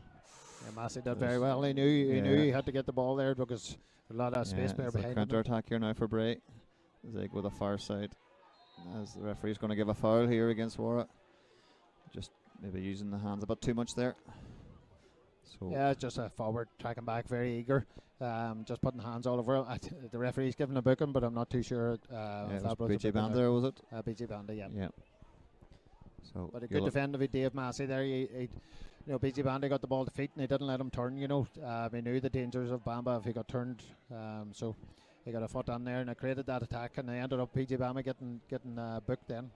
Yeah, Massey did very well. He knew he had to get the ball there because a lot of space there behind him. Counter attack here now for Bray. As they go the far side. As the referee's going to give a foul here against Wara. Just maybe using the hands a bit too much there. So yeah, just a forward tracking back, very eager, just putting hands all over. The referee's giving a booking, but I'm not too sure. If that was BJ Banda, was it? BJ Banda, yeah. Yeah. So, but a good defender of Dave Massey there. You know, BJ Banda got the ball to feet and he didn't let him turn. You know, he knew the dangers of Bamba if he got turned. So he got a foot on there and it created that attack, and they ended up BJ Bamba getting booked then.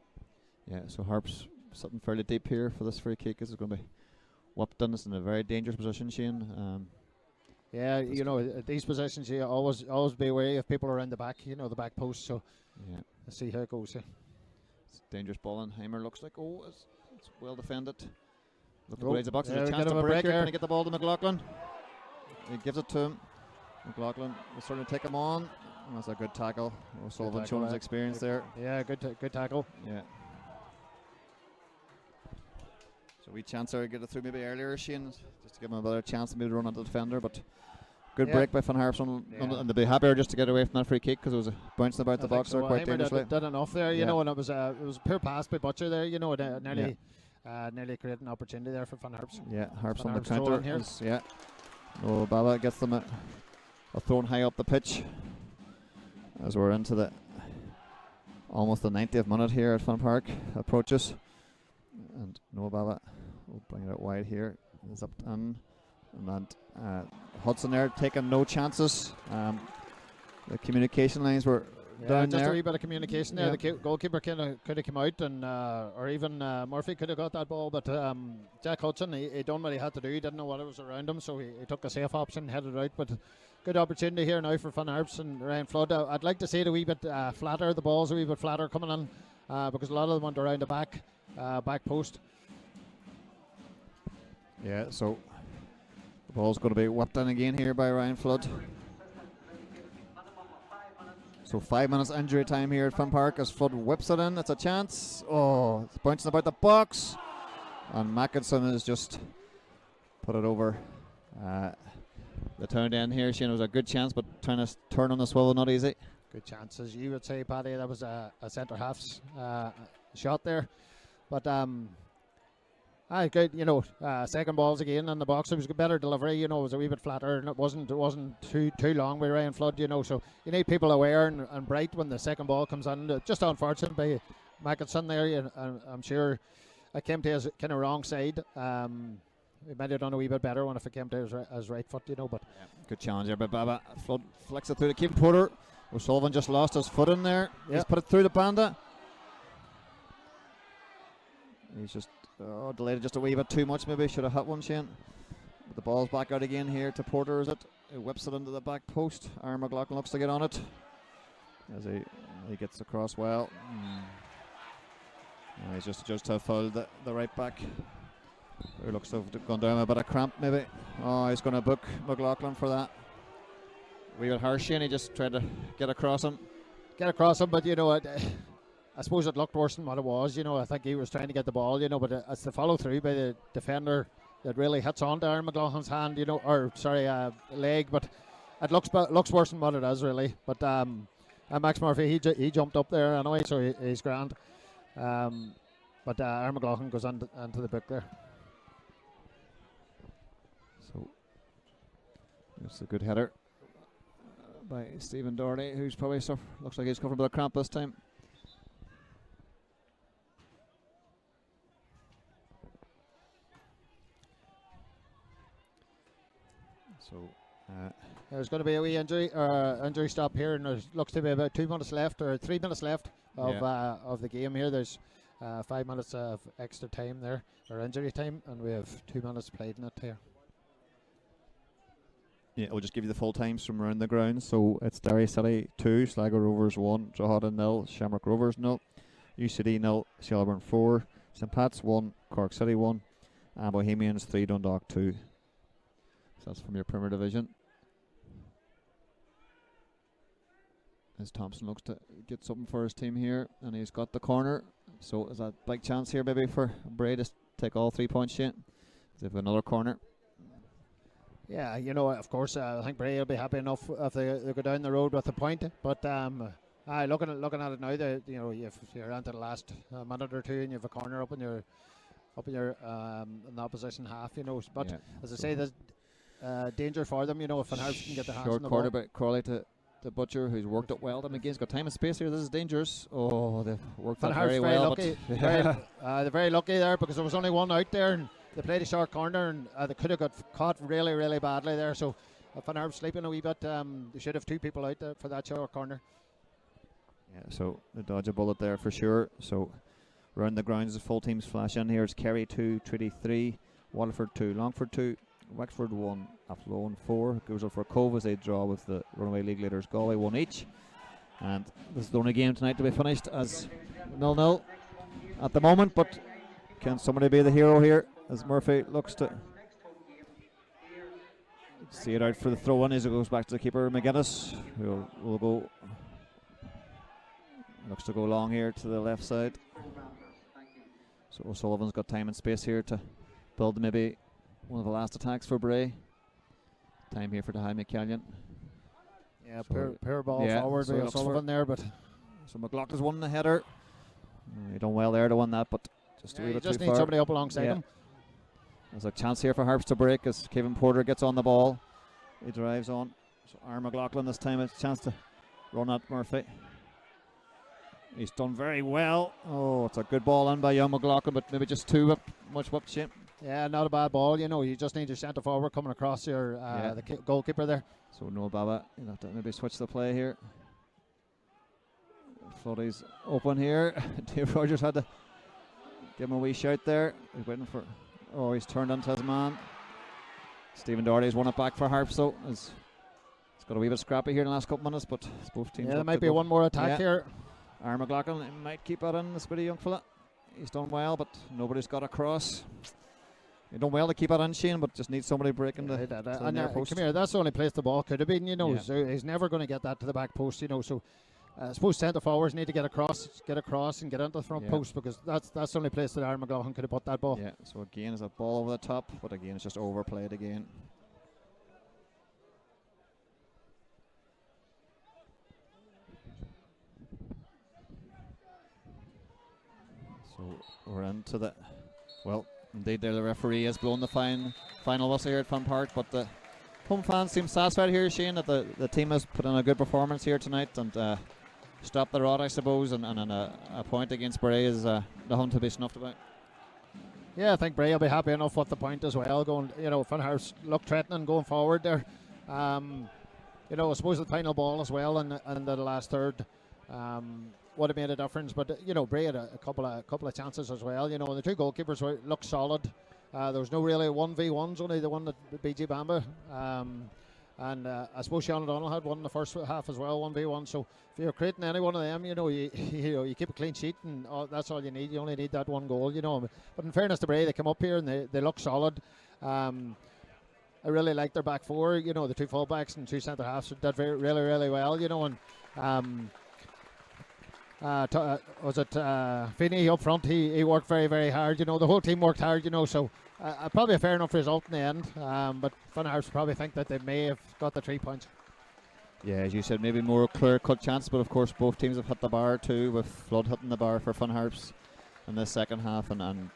Yeah. So Harps sitting fairly deep here for this free kick. This is going to be whipped in. It's in a very dangerous position, Shane. Yeah, you know, at these positions you always be wary if people are around the back, you know, the back post. So yeah, let's see how it goes. Yeah. It's a dangerous ball, and Heimer looks like it's well defended. Look at the box. There's a chance to break here. Can he get the ball to McLaughlin? He gives it to him. McLaughlin is starting to take him on. And that's a good tackle. O'Sullivan showing his experience there. Yeah, good tackle. Yeah. So we chance there to get it through maybe earlier, Shane, just to give him a better chance to maybe run at the defender. But good break by Van Harps, and they'd be happier just to get away from that free kick because it was bouncing about the box there quite dangerously. Did enough there, you know, and it was a pure pass by Butcher there, you know, nearly nearly created an opportunity there for Van Harps. Yeah, Harps Van on the Harps throw in counter. here. Yeah. No, Baba gets them a thrown high up the pitch as we're into the almost the 90th minute here at Fun Park approaches. And Noah Baba will bring it out wide here. Is up and Hudson there taking no chances. The communication lines were down just there. a wee bit of communication there. Yeah. The goalkeeper could have come out, and or even Murphy could have got that ball, but Jack Hudson, he done what he had to do. He didn't know what was around him, so he took a safe option, headed out. But good opportunity here now for Van Harps and Ryan Flood. I'd like to see it a wee bit flatter. The ball's a wee bit flatter coming in because a lot of them went around the back post. Yeah, so the ball's going to be whipped in again here by Ryan Flood. So 5 minutes injury time here at Fun Park as Flood whips it in. It's a chance. Oh, it's bouncing about the box. And Mackinson has just put it over the turn end here. Shane, was a good chance, but trying to turn on the swivel, not easy. Good chances, you would say, Paddy. That was a centre half's shot there. But good, second balls again in the box. It was a better delivery, it was a wee bit flatter, and it wasn't too long by Ryan Flood, so you need people aware and bright when the second ball comes in. Just unfortunate by Mackinson there, I'm sure it came to his kind of wrong side. He might have done a wee bit better one if it came to his right foot, but yeah, good challenge there by Baba. Flood flicks it through to Keith Porter. O'Sullivan just lost his foot in there. Yep. He's put it through the banda. He's just delayed it just a wee bit too much, maybe. Should have hit one, Shane. But the ball's back out again here to Porter, is it? He whips it into the back post. Aaron McLaughlin looks to get on it as he gets across well. He's just to have fouled the right back, who looks to have gone down a bit of cramp, maybe. Oh, he's going to book McLaughlin for that. We were harsh, and he just tried to get across him. But I suppose it looked worse than what it was. I think he was trying to get the ball, but it's the follow through by the defender that really hits onto Aaron McLaughlin's hand, leg. But it looks worse than what it is, really. But Max Murphy, he jumped up there anyway, so he's grand. But Aaron McLaughlin goes into the book there. So it's a good header by Stephen Doherty, who's probably looks like he's covering a bit of cramp this time. So there's going to be a wee injury stop here, and there looks to be about 2 minutes left or 3 minutes left of the game here. There's 5 minutes of extra time there, or injury time, and we have 2 minutes played in it here. Yeah, we'll just give you the full times from around the ground. So it's Derry City 2, Sligo Rovers 1, Drogheda 0, Shamrock Rovers 0, UCD 0, Shelbourne 4, St Pat's 1, Cork City 1, and Bohemians 3, Dundalk 2. So that's from your Premier Division. As Thompson looks to get something for his team here, and he's got the corner. So is that a big chance here maybe for Bray to take all 3 points yet? As if another corner. Yeah, of course, I think Bray will be happy enough if they go down the road with the point. But looking at it now, you're into the last minute or two, and you have a corner up in your in the opposition half. But as I say, there's danger for them. If Van Harps can get their hands on the ball. Short quarter by Crawley to Butcher, who's worked it well. Again, he's got time and space here. This is dangerous. Oh, they've worked that very well. Lucky. They're very lucky there because there was only one out there, and they played a short corner, and they could have got caught really, really badly there. So Van Harps sleeping a wee bit. They should have 2 people out there for that short corner. Yeah, so they dodge a bullet there for sure. So around the grounds, the full teams flash in here. It's Kerry 2, Treaty 3, Waterford 2, Longford 2, Wexford 1, Athlone 4. Goes up for Cove as they draw with the runaway league leaders Galway 1 each. And this is the only game tonight to be finished as 0-0 at the moment. But can somebody be the hero here as Murphy looks to see it out for the throw in as it goes back to the keeper McGuinness, who will go. Looks to go long here to the left side. So O'Sullivan's got time and space here to build maybe one of the last attacks for Bray. Time here for Tahai McCallion. Yeah, so poor ball forward by O'Sullivan there, but so McLaughlin's won the header. He done well there to win that, but Just a wee bit just too need far. somebody up alongside him. There's a chance here for Harps to break as Kevin Porter gets on the ball. He drives on. So Aaron McLaughlin this time has a chance to run at Murphy. He's done very well. Oh, it's a good ball in by young McLaughlin, but maybe just too much whipped shape. Yeah, not a bad ball. You know, you just need your centre forward coming across your the goalkeeper there. So Noah Baba, you'll have to maybe switch the play here. Floodie's open here. Dave Rogers had to give him a wee shout there. He's waiting for. Oh, he's turned into his man. Stephen Doherty's won it back for Harps, though. It's got a wee bit scrappy here in the last couple minutes, but both teams. Yeah, there might be one more attack here. Aaron McLaughlin might keep it in, this pretty young fella. He's done well, but nobody's got across. He's done well to keep it in, Shane, but just needs somebody breaking the near post. Come here, that's the only place the ball could have been, you know. Yeah. So he's never going to get that to the back post, you know. So I suppose centre forwards need to get across and get into the front post, because that's the only place that Aaron McLaughlin could have put that ball. Yeah, so again, is a ball over the top, but again, it's just overplayed again. So we're into the, well, indeed there the referee has blown the final whistle here at Fun Park, but the home fans seem satisfied here, Shane, that the team has put in a good performance here tonight and stopped the rot, I suppose, and a point against Bray is nothing to be snuffed about. Yeah, I think Bray will be happy enough with the point as well. Going, you know, Fun Harps look threatening going forward there. You know, I suppose the final ball as well in the last third would have made a difference, but you know, Bray had a couple of chances as well. You know, the two goalkeepers looked solid. There was no really 1v1s, only the one that BG Bamba. And I suppose Sean O'Donnell had one in the first half as well, 1v1. So if you're creating any one of them, you know, you keep a clean sheet, and that's all you need. You only need that one goal, you know. But in fairness to Bray, they come up here and they look solid. I really like their back four. You know, the two fullbacks and two centre halves did really well. You know, and was it Finney up front? He worked very hard. You know, the whole team worked hard. You know, so. Probably a fair enough result in the end, but Fun Harps probably think that they may have got the 3 points. Yeah, as you said, maybe more clear-cut chance, but of course both teams have hit the bar too, with Flood hitting the bar for Fun Harps in the second half, and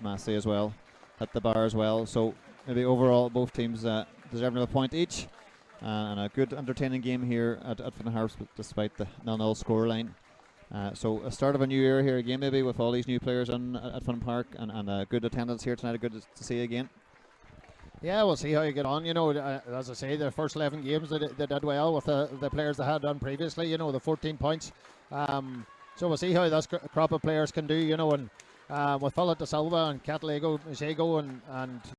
Massey as well hit the bar as well. So maybe overall both teams deserving a point each, and a good entertaining game here at Fun Harps despite the 0-0 scoreline. So a start of a new era here again, maybe with all these new players in at Fun Park, and a good attendance here tonight. Good to see you again. Yeah, we'll see how you get on. You know, as I say, the first 11 games they did well with the players they had done previously. You know, the 14 points. So we'll see how this crop of players can do. You know, and with Philip De Silva and Cataligo, Machego and